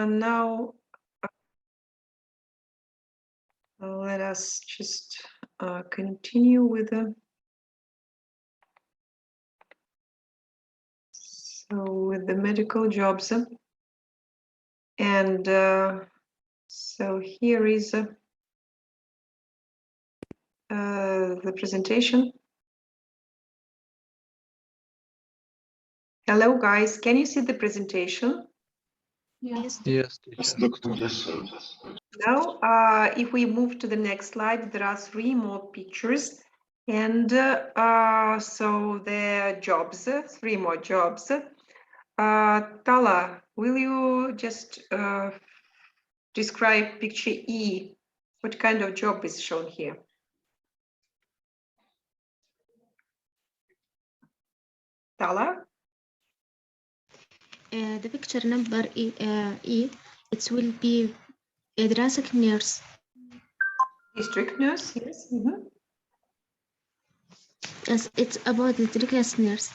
now let us just continue with the medical jobs, and so here is the presentation. Hello guys, can you see the presentation? Yes. Yes, Doctor. Now, if we move to the next slide, there are 3 more pictures, and so the jobs, 3 more jobs. Tala, will you just describe picture E? What kind of job is shown here? Tala? The picture number E, it will be a district nurse. District nurse, yes. Yes, it's about the district nurse.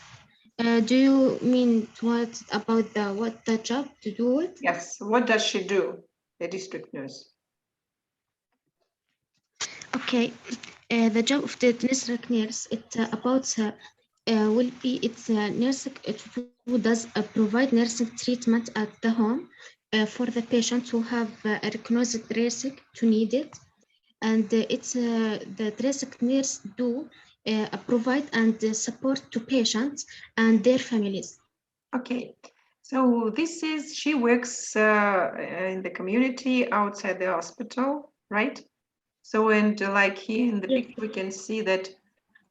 Do you mean what about the job to do it? Yes. What does she do, the district nurse? Okay. The job of the district nurse, it's about will be it's nurse who does provide nursing treatment at the home for the patients who have a recognized dressing to need it, and it's the district nurse do provide and support to patients and their families. Okay, so this is, she works in the community outside the hospital, right? So, and like here in the picture, we can see that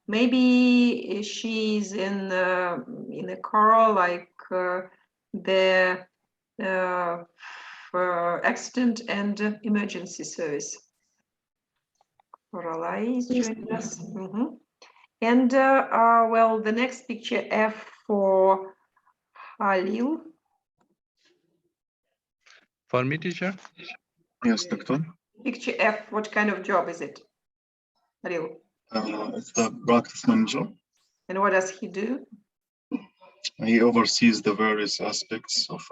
maybe she's in a car, like the for accident and emergency service. Coralai is joining us. And well, the next picture, F for Halil. For me, teacher? Yes, Doctor. Picture F, what kind of job is it? Halil. It's the practice manager. And what does he do? He oversees the various aspects of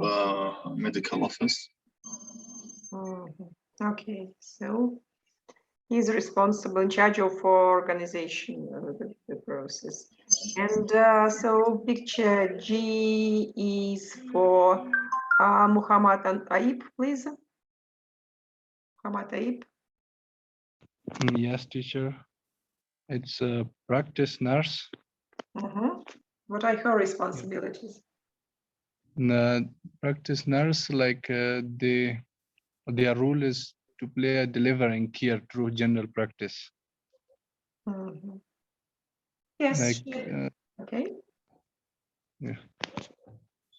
medical office. Okay, so he's responsible, in charge of organization of the process. And so picture G is for Muhammad Aib, please. Muhammad Aib. Yes, teacher. It's a practice nurse. What are her responsibilities? The practice nurse, like their role is to play a delivering care through general practice. Yes. Like, okay. Yeah.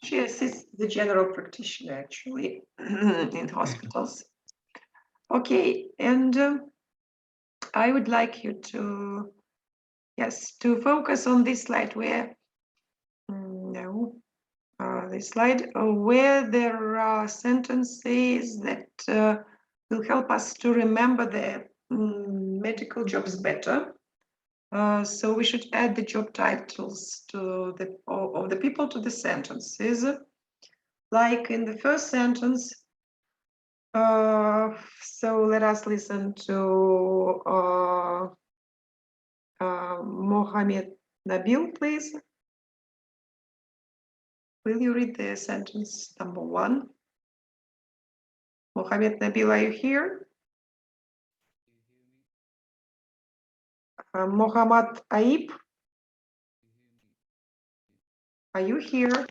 She assists the general practitioner actually in hospitals. Okay, and I would like you to, yes, to focus on this slide where, this slide where there are sentences that will help us to remember the medical jobs better. So we should add the job titles to of the people to the sentences. Like in the first sentence, so let us listen to Mohammed Nabil, please. Will you read the sentence number 1? Mohammed Nabil, are you here? Mohammed Aib, are you here?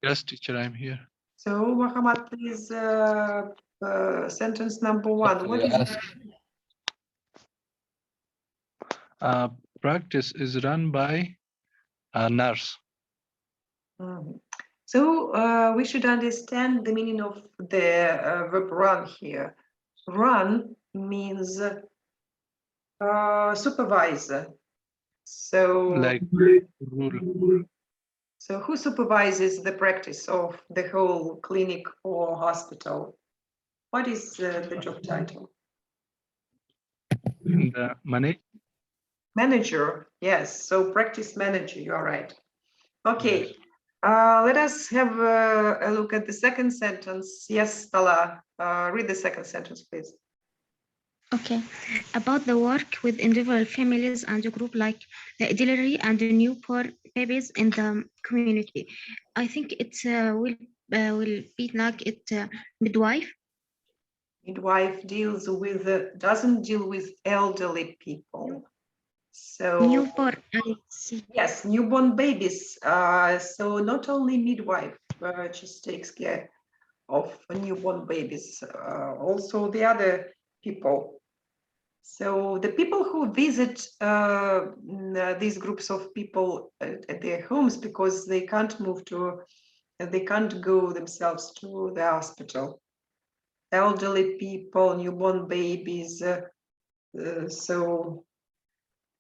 Yes, teacher, I'm here. So, Mohammed, please, sentence number 1. What is it? Practice is run by a nurse. So we should understand the meaning of the verb run here. Run means supervisor. So, like rule. So who supervises the practice of the whole clinic or hospital? What is the job title? The Manager, yes. So practice manager, you are right. Okay, Let us have a look at the second sentence. Yes, Stella, read the second sentence, please. Okay, about the work with individual families and a group like the elderly and the newborn babies in the community. I think it will be like it midwife. Midwife deals with, doesn't deal with elderly people. So Newborn, I see. yes, newborn babies. So not only midwife just takes care of newborn babies, also the other people. So the people who visit these groups of people at their homes because they can't move to, they can't go themselves to the hospital. Elderly people, newborn babies, so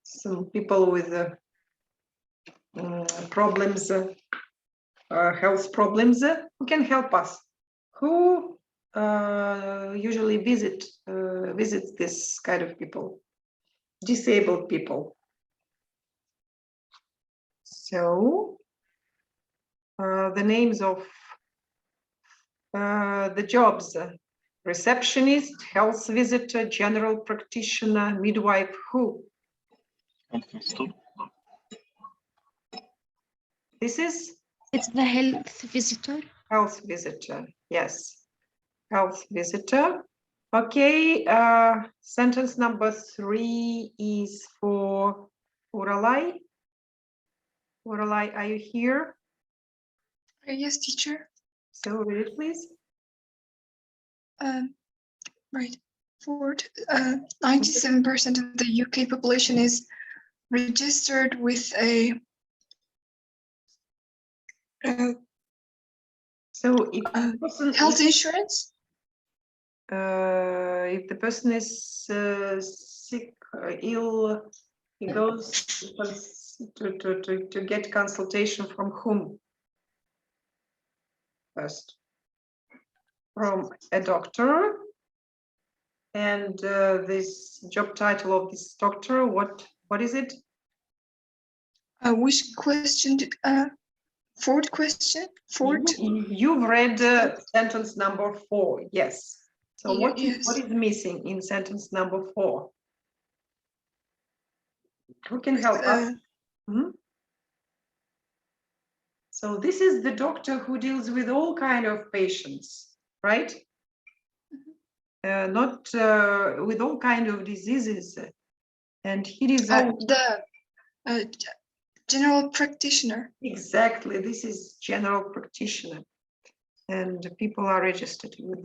some people with problems, health problems, who can help us, who usually visits this kind of people, disabled people. So the names of the jobs: receptionist, health visitor, general practitioner, midwife. Who? This is It's the health visitor. health visitor. Yes, health visitor. Okay, sentence number 3 is for Uralai. Uralai, are you here? Yes, teacher. So read it, please. Right. 97% of the UK population is registered with a So if the person health insurance. if the person is sick or ill, he goes to get consultation from whom? First, from a doctor. And this job title of this doctor, what is it? Which question? Fourth question. Fourth. You've read sentence number 4. Yes. So what Yes. is missing in sentence number 4? Who can help us? So this is the doctor who deals with all kind of patients, right? Not with all kind of diseases, and he resolves The general practitioner. exactly. This is general practitioner, and people are registered with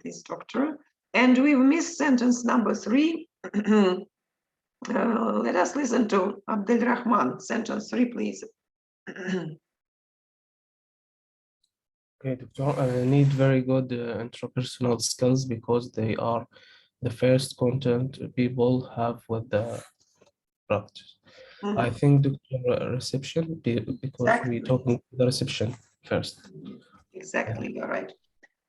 this doctor. And we've missed sentence number 3. Let us listen to Abdelrahman. Sentence 3, please. Okay, doctor, need very good interpersonal skills because they are the first content people have with the practice. I think doctor reception because we talking the reception first. Exactly, you're right.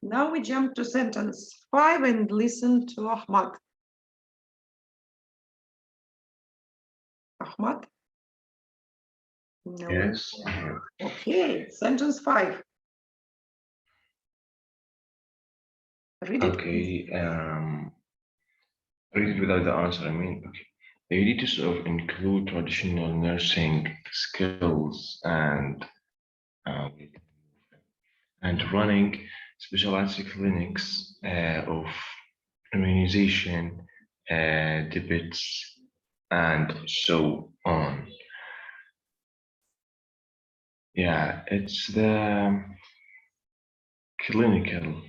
Now we jump to sentence 5 and listen to Ahmad. Ahmad? No. Yes. Okay, sentence 5. Read it. Okay. Read it without the answer. I mean, okay. The duties of include traditional nursing skills and running specialized clinics of immunization, debates, and so on. Yeah, it's the clinical.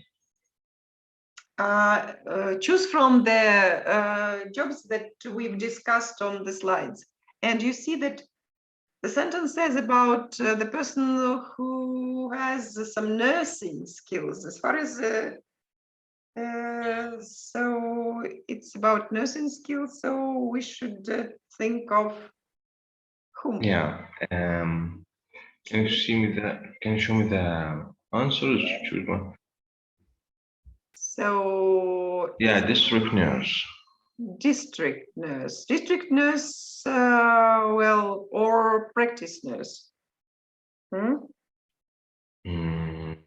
Choose from the jobs that we've discussed on the slides. And you see that the sentence says about the person who has some nursing skills. As far as so it's about nursing skills, so we should think of whom? Yeah. Can you see me can you show me the answers? Choose one. So Yeah, district nurse. District nurse, well, or practice nurse. Mm,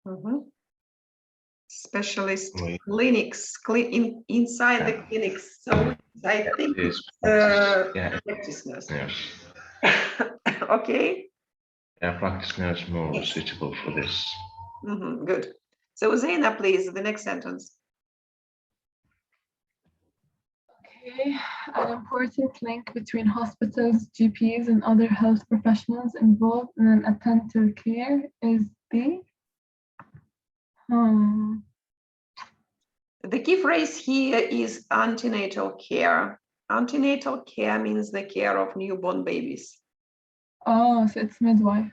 Mhm. Specialist wait, clinics, inside the Yeah. clinics. So I think it is it's practice, yeah, practice nurse. nurse. Okay. Yeah, practice nurse more Yes. suitable for this. Good. So Zaina, please, the next sentence. Okay, an important link between hospitals, GPs, and other health professionals involved in an attentive care is the The key phrase here is antenatal care. Antenatal care means the care of newborn babies. oh, so it's midwife.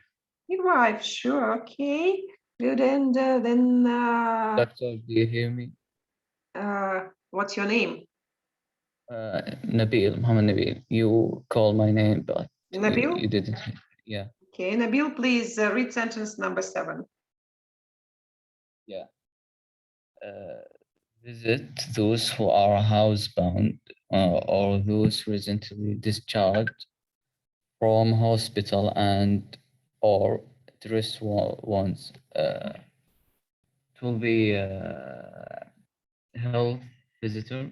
Midwife, sure, okay, good. And then Doctor, do you hear me? what's your name? Nabil, Muhammad Nabil. You called my name, but Nabil? you didn't. Yeah. Okay, Nabil, please read sentence number 7. Yeah. Visit those who are housebound or those recently discharged from hospital and or tourist ones. It will be health visitor.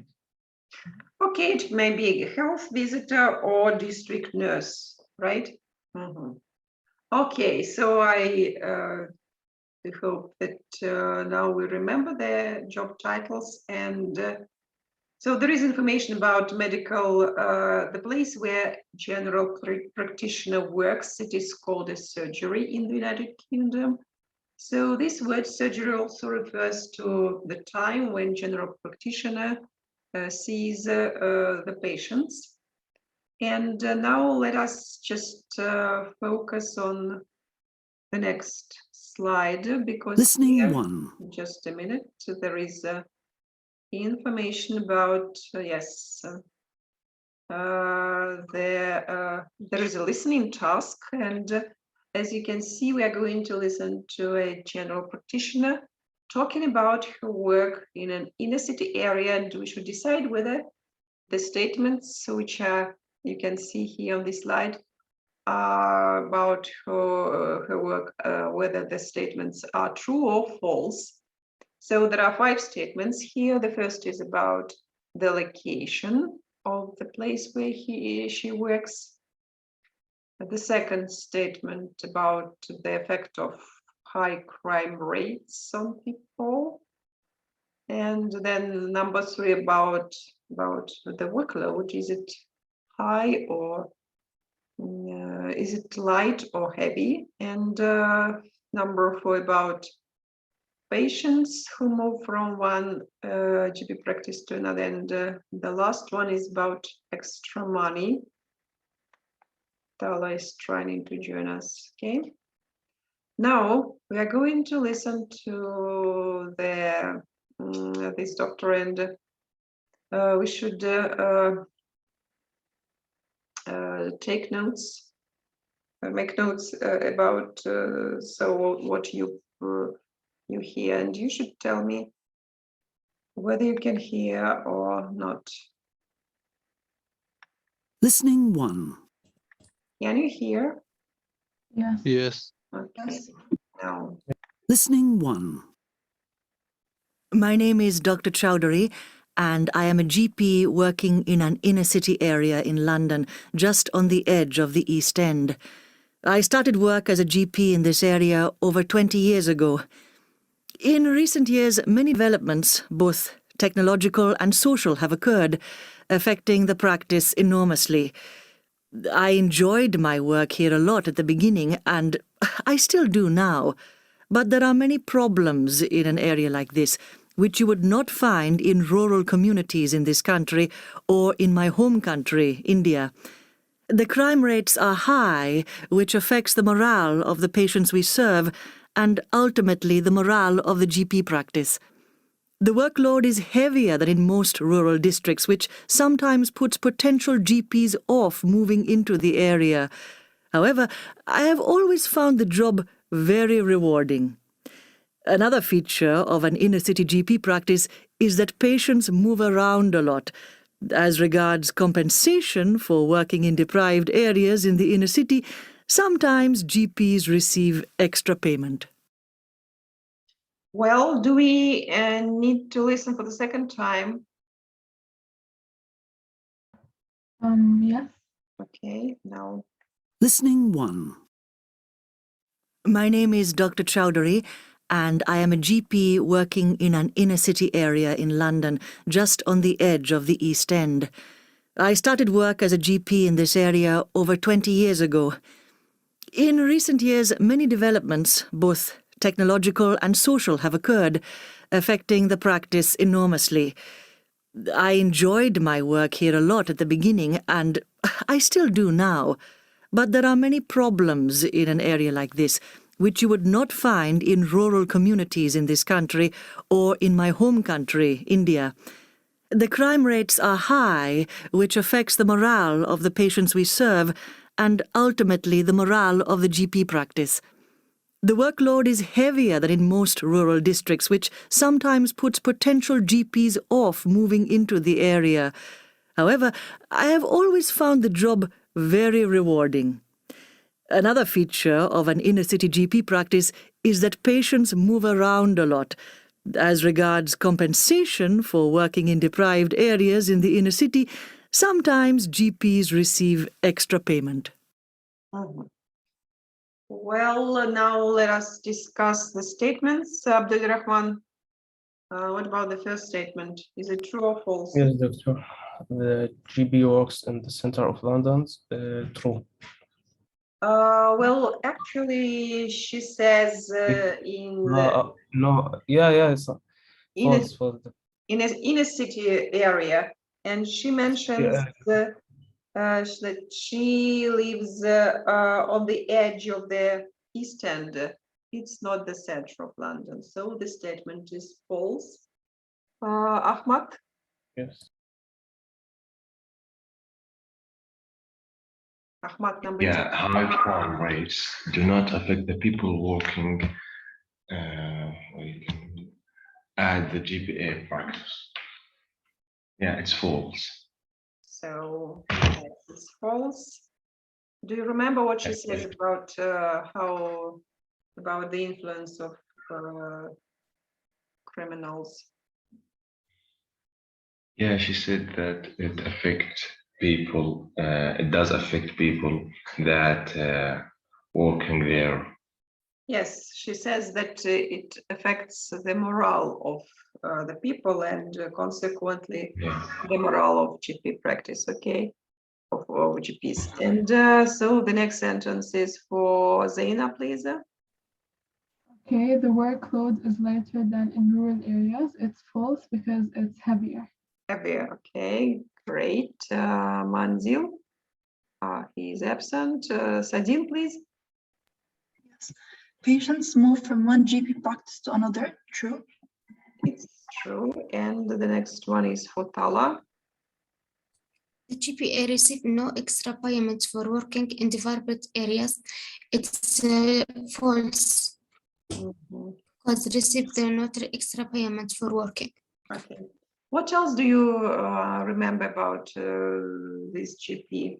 Okay, it may be a health visitor or district nurse, right? Okay, so I hope that now we remember the job titles. And so there is information about medical, the place where general practitioner works. It is called a surgery in the United Kingdom. So this word surgery also refers to the time when general practitioner sees the patients. And now let us just focus on the next slide, because Listening here, 1. just a minute, so there is information about yes, there is a listening task, and as you can see, we are going to listen to a general practitioner talking about her work in an inner city area, and we should decide whether the statements which are you can see here on this slide about her work, whether the statements are true or false. So there are 5 statements here. The first is about the location of the place where she works. The second statement about the effect of high crime rates on people. And then number 3 about the workload. Is it high or is it light or heavy? And number 4 about patients who move from one GP practice to another. And the last one is about extra money. Tala is trying to join us. Okay. Now we are going to listen to the this doctor, and we should take notes, make notes about so what you hear, and you should tell me whether you can hear or not. Listening 1. Can you hear? Yes. Yes. Okay. Now. Listening 1. My name is Dr. Chowdhury, and I am a GP working in an inner city area in London, just on the edge of the East End. I started work as a GP in this area over 20 years ago. In recent years, many developments, both technological and social, have occurred, affecting the practice enormously. I enjoyed my work here a lot at the beginning, and I still do now. But there are many problems in an area like this, which you would not find in rural communities in this country or in my home country, India. The crime rates are high, which affects the morale of the patients we serve, and ultimately the morale of the GP practice. The workload is heavier than in most rural districts, which sometimes puts potential GPs off moving into the area. However, I have always found the job very rewarding. Another feature of an inner-city GP practice is that patients move around a lot. As regards compensation for working in deprived areas in the inner city, Sometimes GPs receive extra payment. Well, do we need to listen for the second time? Yes. Okay, now. Listening 1. My name is Dr. Chowdhury, and I am a GP working in an inner city area in London, just on the edge of the East End. I started work as a GP in this area over 20 years ago. In recent years, many developments, both technological and social, have occurred, affecting the practice enormously. I enjoyed my work here a lot at the beginning, and I still do now. But there are many problems in an area like this, which you would not find in rural communities in this country or in my home country, India. The crime rates are high, which affects the morale of the patients we serve, and ultimately the morale of the GP practice. The workload is heavier than in most rural districts, which sometimes puts potential GPs off moving into the area. However, I have always found the job very rewarding. Another feature of an inner-city GP practice is that patients move around a lot. As regards compensation for working in deprived areas in the inner city, sometimes GPs receive extra payment. Mhm. Well, now let us discuss the statements. Abdul Rahman, what about the first statement? Is it true or false? Yes, doctor. The GP works in the center of London. True. Well, actually, she says No, yeah, it's in a, false for the in a city area, and she mentions yeah. that she lives on the edge of the East End. It's not the center of London, so the statement is false. Ahmad? Yes. Ahmad, number Yeah, 2. high crime rates do not affect the people working at the GPA practice. Yeah, it's false. So it's false. Do you remember what she says about about the influence of criminals? Yeah, she said that it affects people. It does affect people that working there. Yes, she says that it affects the morale of the people and consequently the morale of GP practice, okay, of GPs. And so the next sentence is for Zaina, please. Okay, the workload is lighter than in rural areas. It's false because it's heavier. Heavier, okay, great. Manzil, he is absent. Sadin, please. Yes. Patients move from one GP practice to another, true? It's true. And the next one is for Tala. The GPA receive no extra payment for working in developed areas. It's false. Because receive not extra payment for working. Okay. What else do you remember about this GP?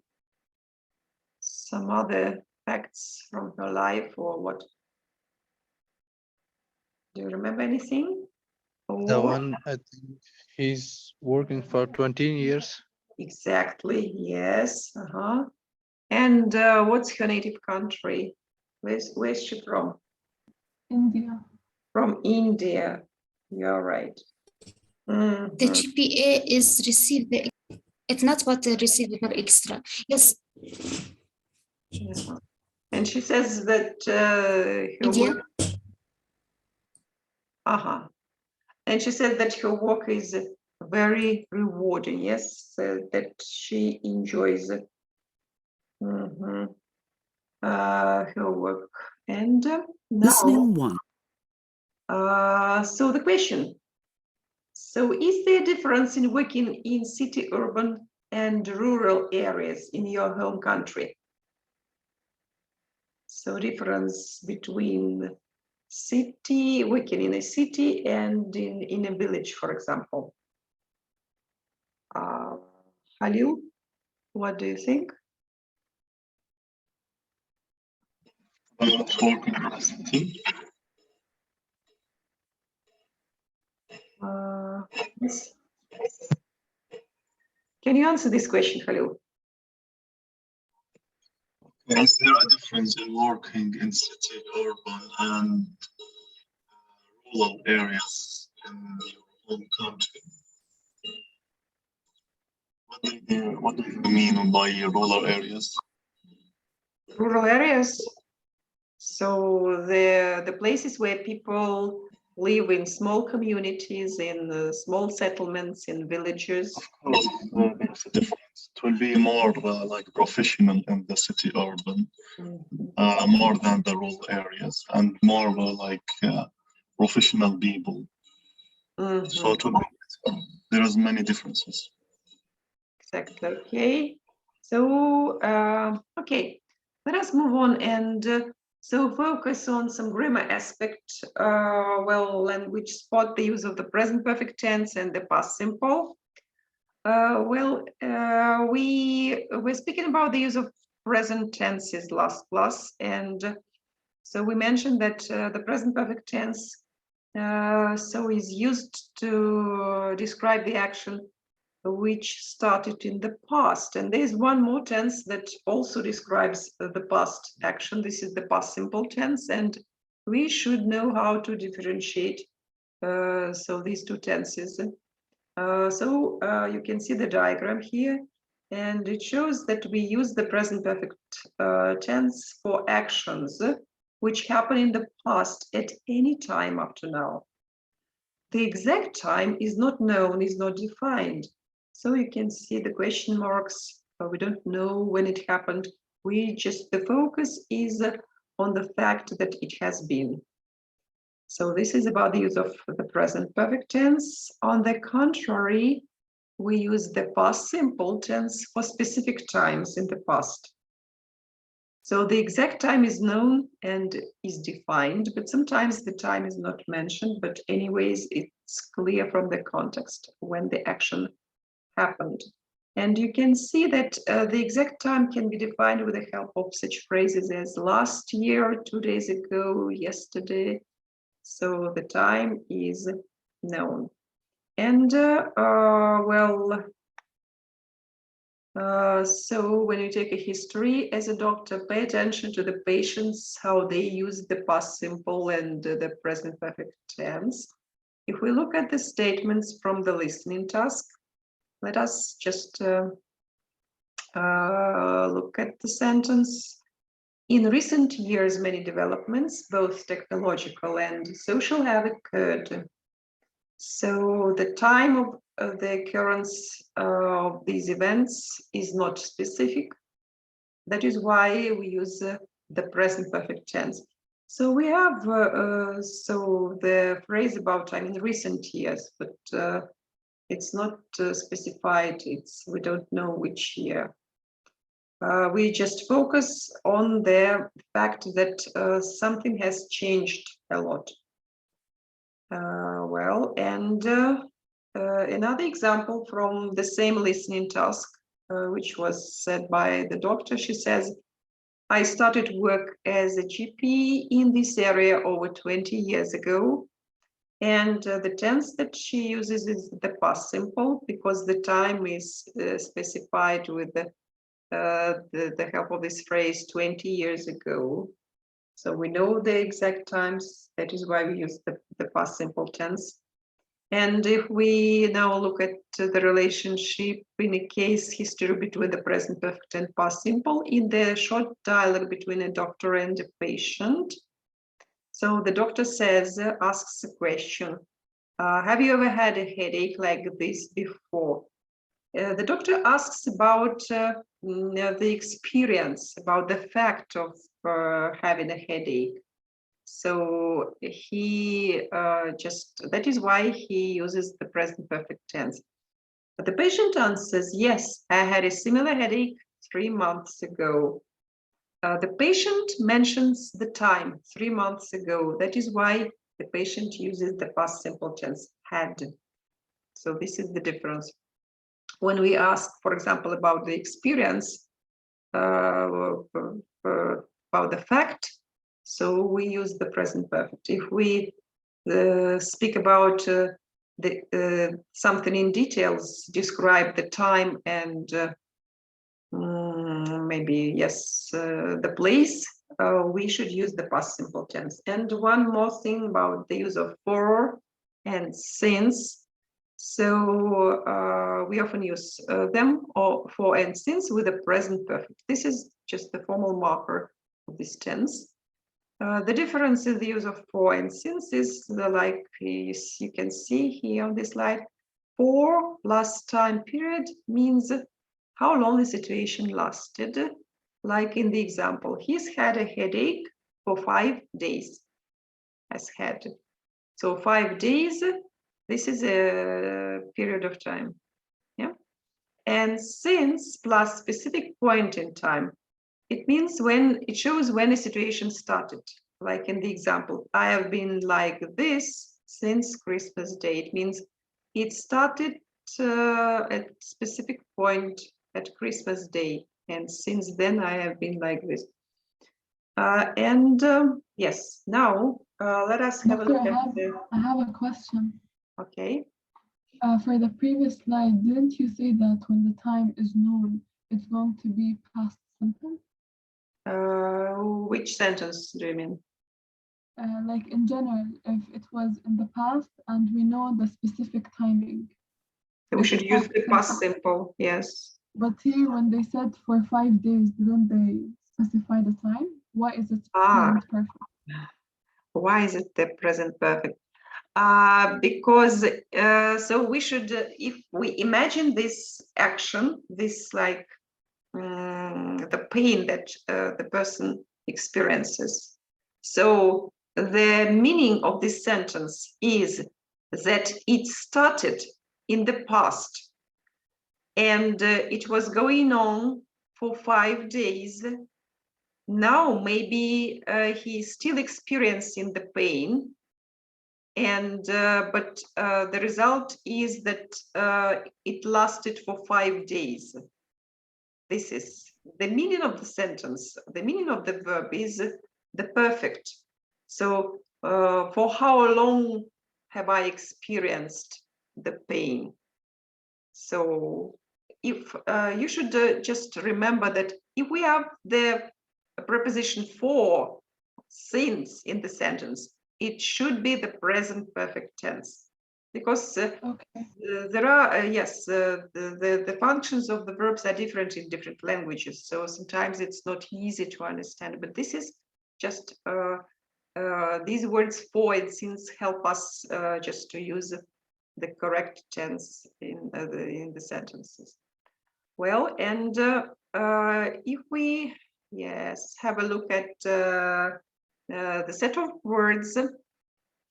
Some other facts from her life or what? Do you remember anything? The one, I think he's working for 20 years. Exactly, yes. And what's her native country? Where's she from? India. From India. You're right. The GPA is received. It's not what they receive more extra. Yes. And she says that India. And she said that her work is very rewarding. Yes, that she enjoys her work. And now, Listening 1. So the question. So is there a difference in working in city, urban and rural areas in your home country? So difference between city, working in a city and in a village, for example. Halil, what do you think? Working in a city. Yes. Can you answer this question, Khalil? Is there a difference in working in city, urban, and rural areas in your home country? What do you mean by rural areas? Rural areas. So the places where people live in small communities, in small settlements, in villages. Of course, there's a difference. It will be more like professional in the city, urban, more than the rural areas, and more like professional people. So it will be, there is many differences. Exactly. Okay. So okay, let us move on and so focus on some grammar aspect. Well, language spot the use of the present perfect tense and the past simple. We're speaking about the use of present tenses last plus, and so we mentioned that the present perfect tense so is used to describe the action which started in the past. And there's one more tense that also describes the past action. This is the past simple tense, and we should know how to differentiate so these two tenses. You can see the diagram here, and it shows that we use the present perfect tense for actions which happen in the past at any time up to now. The exact time is not known, is not defined. So you can see the question marks, we don't know when it happened. The focus is on the fact that it has been. So this is about the use of the present perfect tense. On the contrary, we use the past simple tense for specific times in the past. So the exact time is known and is defined, but sometimes the time is not mentioned, but anyways, it's clear from the context when the action happened. And you can see that the exact time can be defined with the help of such phrases as last year, 2 days ago, yesterday. So the time is known. And so when you take a history as a doctor, pay attention to the patients, how they use the past simple and the present perfect tense. If we look at the statements from the listening task, let us just look at the sentence. In recent years, many developments, both technological and social, have occurred. So the time of the occurrence of these events is not specific. That is why we use the present perfect tense. So we have so the phrase about time in recent years, but it's not specified. We don't know which year. We just focus on the fact that something has changed a lot. Another example from the same listening task, which was said by the doctor, she says, I started work as a GP in this area over 20 years ago. And the tense that she uses is the past simple because the time is specified with the help of this phrase 20 years ago. So we know the exact times. That is why we use the past simple tense. And if we now look at the relationship in a case history between the present perfect and past simple in the short dialogue between a doctor and a patient. So the doctor asks a question. Have you ever had a headache like this before? The doctor asks about the experience, about the fact of having a headache. So that is why he uses the present perfect tense. But the patient answers, yes, I had a similar headache 3 months ago. The patient mentions the time 3 months ago. That is why the patient uses the past simple tense, had. So this is the difference. When we ask, for example, about the experience, about the fact, so we use the present perfect. If we speak about something in details, describe the time and maybe, yes, the place, we should use the past simple tense. And one more thing about the use of for and since. So we often use them, or for and since, with the present perfect. This is just the formal marker of this tense. The difference in the use of for and since is like you can see here on this slide. For plus time period means how long the situation lasted. Like in the example, he's had a headache for 5 days. Has had. So 5 days, this is a period of time. Yeah. And since plus specific point in time, it means when it shows when a situation started. Like in the example, I have been like this since Christmas Day. It means it started at specific point at Christmas Day, and since then I have been like this. Yes, now let us have a look at I have a question. Okay. For the previous slide, didn't you say that when the time is known, it's going to be past simple? Which sentence do you mean? Like in general, if it was in the past and we know the specific timing. We should use the past simple, yes. But here, when they said for 5 days, didn't they specify the time? Why is it present perfect? Why is it the present perfect? Because so we should, if we imagine this action, this like the pain that the person experiences. So the meaning of this sentence is that it started in the past and it was going on for 5 days. Now maybe he's still experiencing the pain, and but the result is that it lasted for 5 days. This is the meaning of the sentence. The meaning of the verb is the perfect. So for how long have I experienced the pain? So if you should just remember that if we have the preposition for, since in the sentence, it should be the present perfect tense, because there are the functions of the verbs are different in different languages, so sometimes it's not easy to understand, but this is just these words for and since help us just to use the correct tense in the sentences. Well, and if we have a look at the set of words,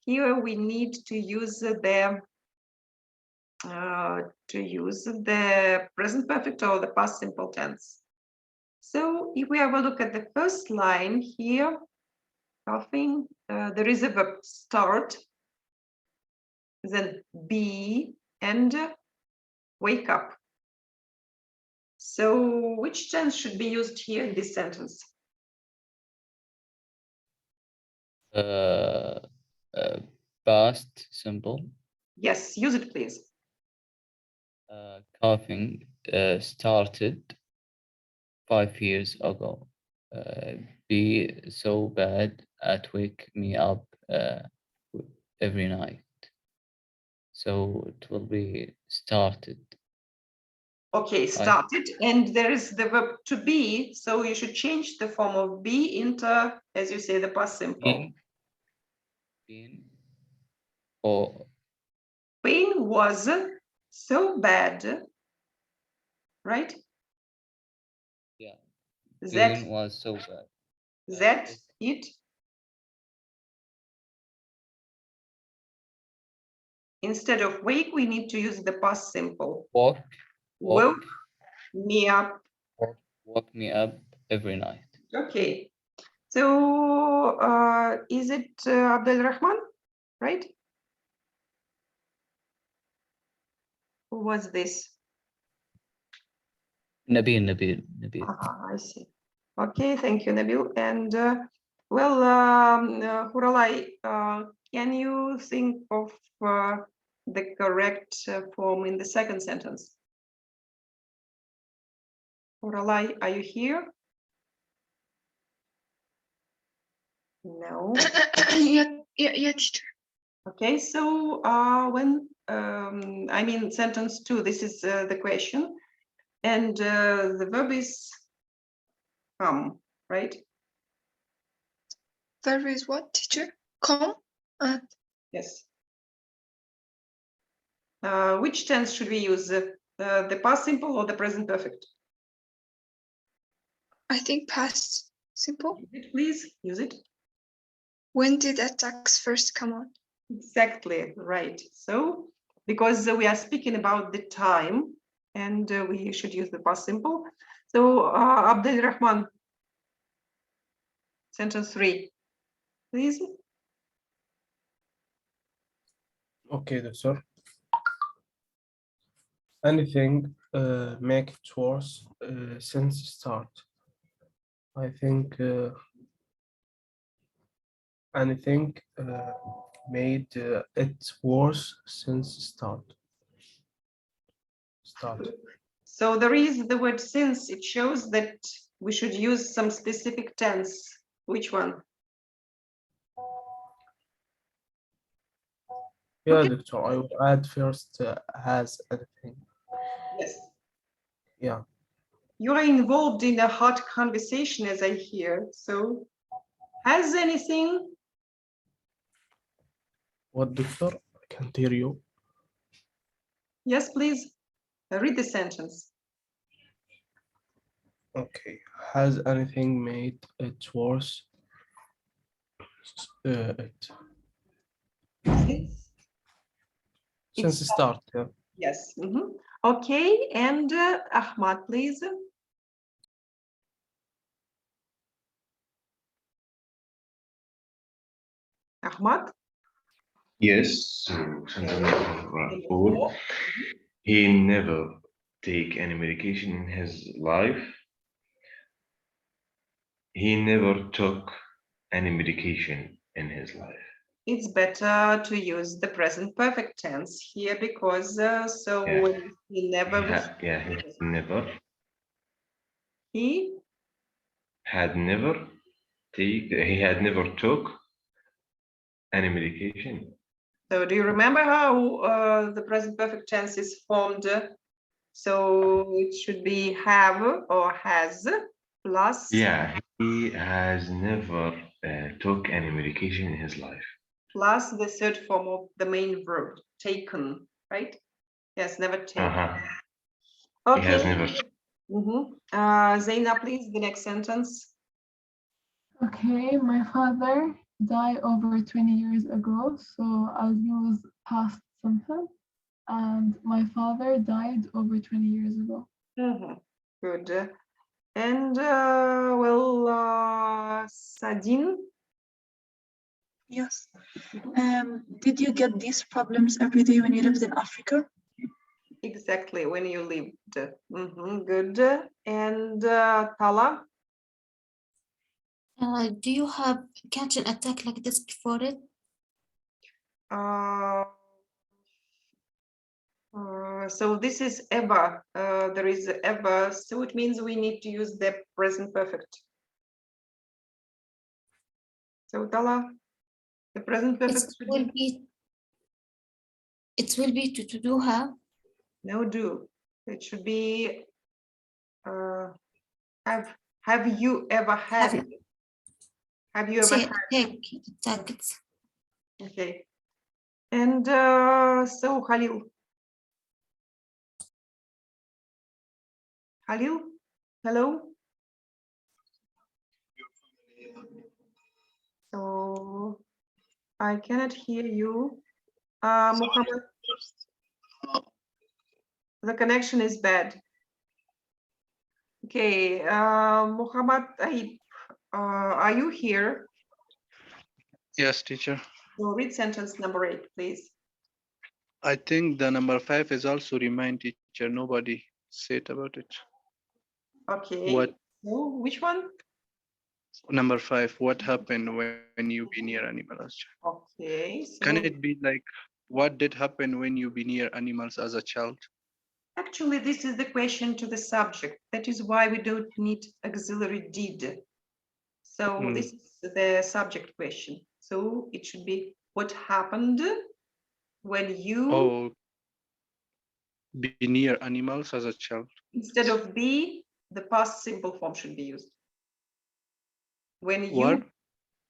here we need to use the present perfect or the past simple tense. So if we have a look at the first line here, coughing, there is a verb start, then be, and wake up. So which tense should be used here in this sentence? Past simple. Yes, use it, please. Coughing started 5 years ago. Be so bad at wake me up every night. So it will be started. Okay, started, and there is the verb to be, so you should change the form of be into, as you say, the past simple. Been. Or pain was so bad, right? Yeah. That pain was so bad. That it instead of wake, we need to use the past simple. Woke me up. Woke me up every night. Okay. So is it Abdel Rahman, right? Who was this? Nabil. I see. Okay, thank you, Nabil. And Well, Huralai, can you think of the correct form in the second sentence? Huralai, are you here? No. Yeah, teacher. Okay, so when I mean sentence 2, this is the question, and the verb is come, right? Verb is what, teacher? Come? Yes. Which tense should we use? The past simple or the present perfect? I think past simple. Use it, please use it. When did attacks first come on? Exactly, right. So, because we are speaking about the time and we should use the past simple. So, Abdel Rahman, sentence 3, please. Okay, doctor. Anything make it worse since start? I think anything made it worse since start. So there is the word since. It shows that we should use some specific tense. Which one? Yeah, Okay. doctor, I will add first has anything. Yes. Yeah. You are involved in a hot conversation, as I hear. So, has anything? What, doctor? I can't hear you. Yes, please read the sentence. Okay. Has anything made it worse? Since start, yeah. Yes. Okay, and Ahmad, please. Ahmad? Yes, so sentence number 4. He never take any medication in his life. He never took any medication in his life. It's better to use the present perfect tense here because he never. He never. He had never he had never took any medication. So do you remember how the present perfect tense is formed? So it should be have or has plus. Yeah, he has never took any medication in his life. Plus the third form of the main verb, taken, right? Yes, never taken. Okay. He has never. Zaina, please, the next sentence. Okay, my father died over 20 years ago, so I'll use past simple. And my father died over 20 years ago. Good. And Sadine? Yes. Did you get these problems every day when you lived in Africa? Exactly, when you lived. Good. And Tala? Do you have catch an attack like this before it? So this is ever. There is ever. So it means we need to use the present perfect. So Tala, the present perfect it will be to do have. No, do. It should be have you ever had? Have you ever had? Take. Okay. And so Khalil. Khalil, hello. So I cannot hear you. Muhammad, the connection is bad. Okay, Muhammad, are you here? Yes, teacher. So read sentence number 8, please. I think the number 5 is also remind teacher. Nobody said about it. Okay. What? So which one? Number 5, what happened when you be near animals as a child? Okay, so Can it be like, what did happen when you be near animals as a child? actually this is the question to the subject. That is why we don't need auxiliary did. So this is the subject question. So it should be what happened when you, Oh, be near animals as a child. instead of be, the past simple form should be used. When What?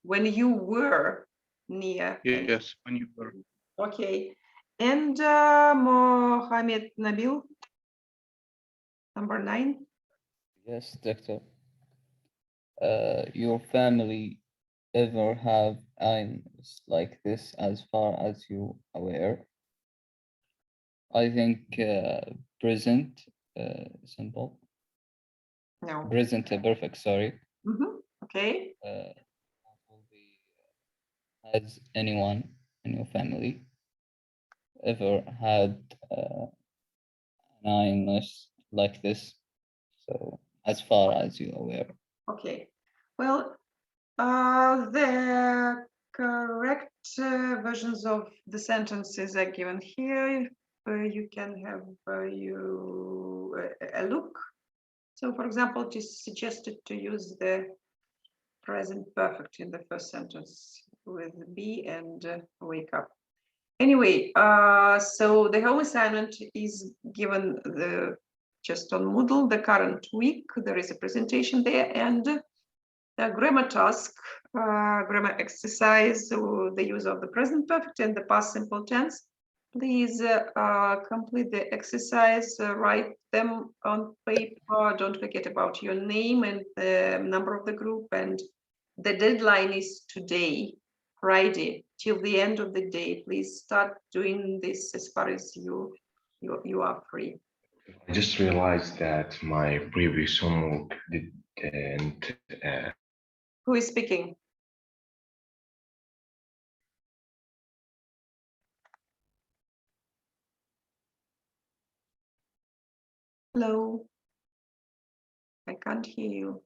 you were near. Yes, when you were. Okay. And Mohammed Nabil, number 9. Yes, doctor. Your family ever have animals like this as far as you aware? I think present simple. No. Present perfect, sorry. Okay. What will be, has anyone in your family ever had an illness like this? So as far as you're aware. Okay. Well, the correct versions of the sentences are given here. You can have a look. So, for example, it is suggested to use the present perfect in the first sentence with be and wake up. Anyway, so the home assignment is given just on Moodle, the current week. There is a presentation there, and the grammar task, grammar exercise, so the use of the present perfect and the past simple tense. Please complete the exercise, write them on paper. Don't forget about your name and the number of the group. And the deadline is today, Friday, till the end of the day. Please start doing this as far as you are free. I just realized that my previous homework didn't. Who is speaking? Hello. I can't hear you.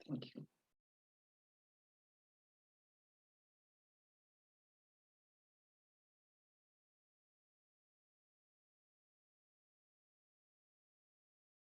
Thank you.